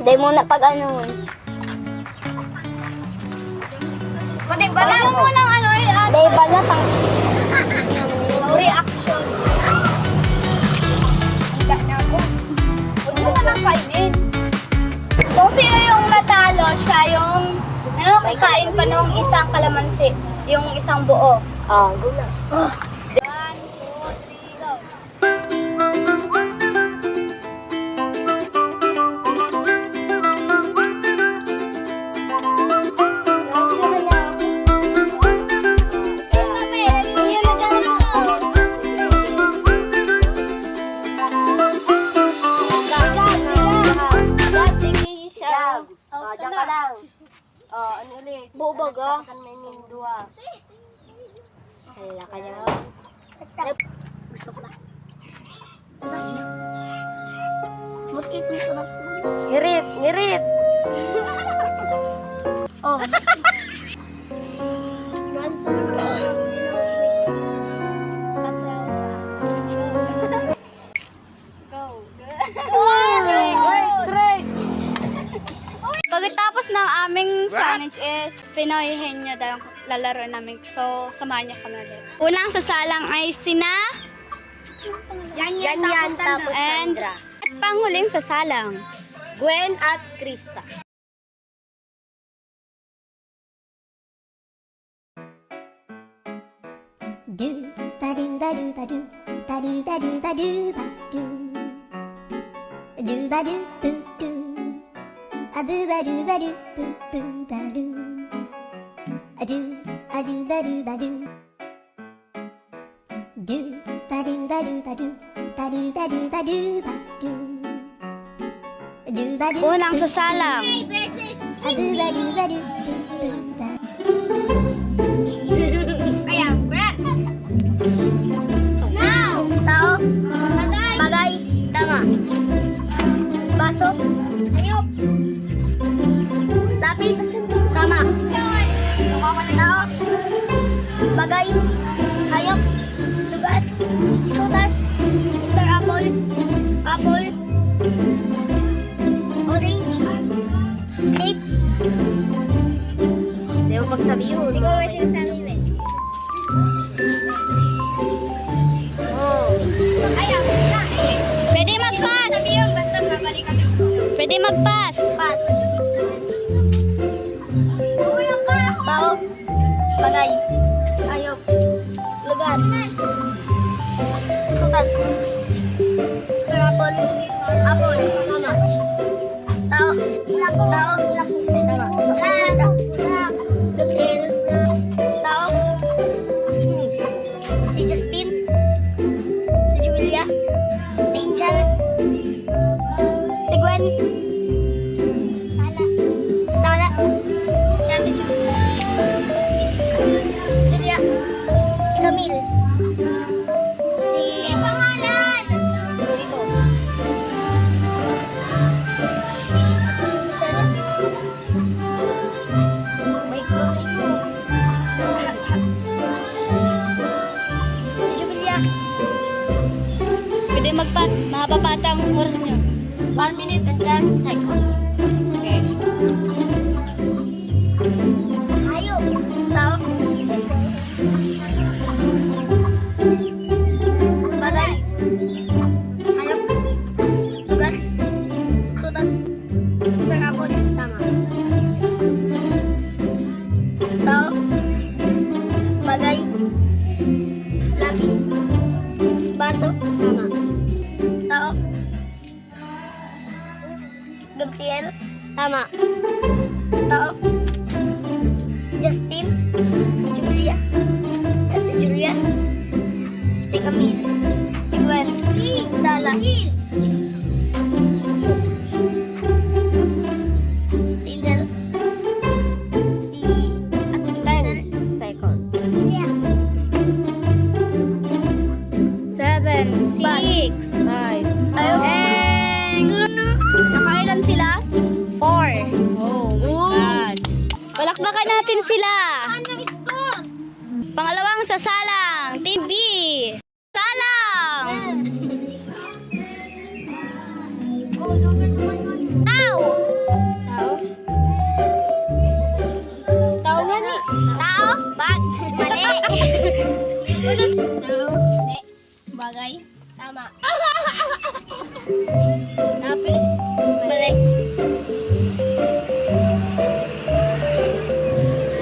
Dahil muna pag ano. Pati bala mo ng ano eh. Dahil baga pang Reaction. Handa na ako. Huwag mo nalang kainin. Kung sino yung natalo, siya yung kakain pa nung isang kalamansi. Yung isang buo. gula. 1, 2, 3, go. Diyan ka lang. Ano ulit? Buo baga. Kan may mindua. Hala ka niya. Gusto ko ba? Buti ko sa ngirit, ngirit. Oh. Pagkatapos ng aming challenge is Pinoy Henyo daw ang lalaro namin. So, samahan niyo kami ulit. Unang sasalang ay sina Yan, tapos and Sandra. at panghuling sasalang. Gwen at Krista. Do ba do ba do ba do ba do ba do ba do ba do do ba do boo do a boo ba do ba do boo boo ba do a do ba do ba do do ba do ba do ba do ba do ba do ba do ba do ba do Unang sasalang. a boo ba do ba do boo boo ba Now! Tao. Bagay. Tama. Baso. Ayop. Lapis. Tama. Tao. Bagay. Hayop. Lugat. Tutas. Mr. Apple. Apple. Orange. Grapes. Hindi mo magsabi yun. Ikaw ay sinasabi mo eh. Pwede mag-pass. Pwede mag-pass. Pass. Tao. Bagay. Ayop. Lugar. Tutas. Mr. Apple. Apple. Tama. Tao. Tao. Tama. Gabriel. Tao. Si Justin. Si Julia. Si Inchal. Si Gwen. Tala. Si Julia. Si Camille. Si... pangalan! Rico. Si Julia. Pwede mag-pass. Mahaba pa ata ang oras niyo. 1 minute and 10 seconds. Okay. Hayop. Tao. Bagay. Hayop. Lugar. Sutas. Mr. Apple. Tama. Tao. Bagay. Lapis. Baso. Tama. Tao. Gabriel. Tama. Tao. Justin. Julia. Si Ate Julia. Si Camille. Si Gwen. Si Dala. Si Angel. Si Ate Julia. 10 seconds. 7, 6, 5. nakailan sila? 4. Oh my God. Palakpakan natin sila. Pangalawang sasalang, Team B. Salang! Ow! Lapis. Mali.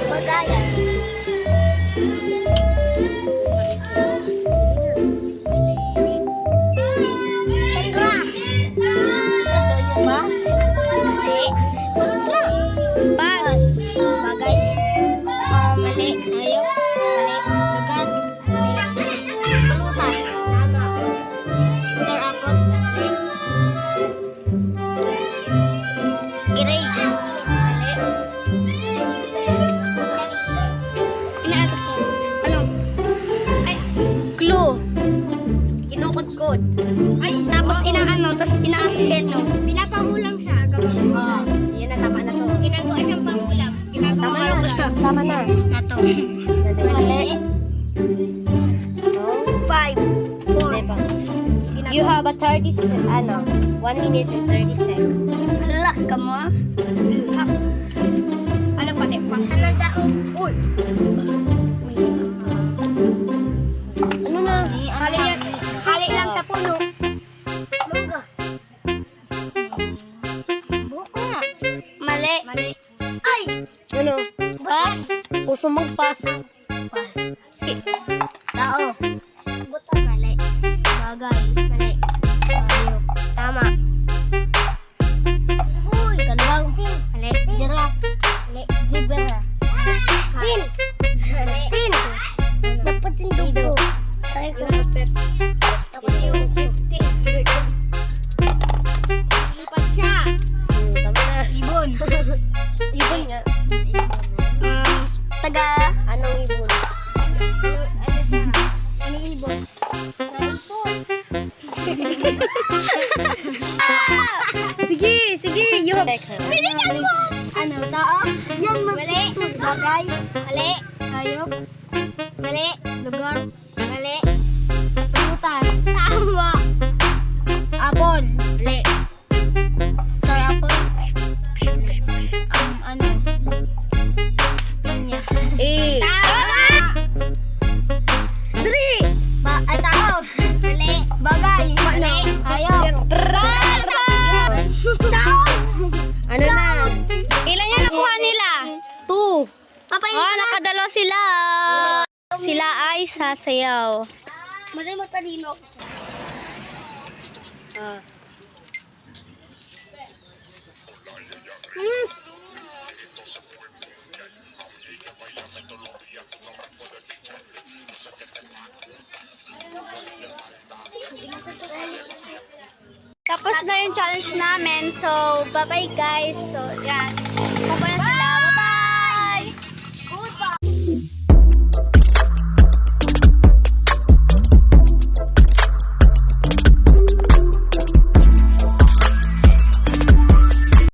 Bagayan. Sandra. Sandra yung bus. Mali. Sasya. Bus. Bagay. Mali. Ayok. Mali. Lugar. Mali. Pulutan. Tama. Terapot. Mali. Grades. Mali. Inaatak ko. Ano? Ay, clue. Kinukod-kod. Ay, tapos inaano, tapos inaakin, no? Pinapangulam siya. Yun na, tama na to. Ginagawa siyang pangulam. Ginagawa na siya. Tama na. Nato. Mali. 5, 4. You have a 1 minute and 30 seconds. Hala, kamo. Ano pa, Tepa? Ano daw? Uy. Ano na? Hali lang sa puno. Buka. Buka. Mali. Mali. Ay! Ano? Pas? Puso magpas. Pas. Tao. Buta. Mali. Bagay. Mali. Ayok. Tama. Uy! Kalawang. Mali. Giraffe. Mali. Zebra. Tin. Mali. Tin. Dapat yung dugo. Ay, ko. Dapat yung 50. Lipat siya. Tama na. Ibon. Ibon nga. Taga. Anong ibon? Anong ibon? Sige, sige. Pilihan mo. Ano, tao? Yan, mali. Bagay. Mali. Hayop. Mali. Lugar. Mali. Pulutan. Tama. Apple. Mali. Star apple. Ano? Pinya. Tama! Dali! Tao. Mali. Bagay. Mali. Hayop. Tao! Ano na? Ilan yan nakuha nila? 2. Nakadalo sila. Sila ay sasayaw. Maray matalino. Tapos na yung challenge namin. So, bye-bye guys. So, yan.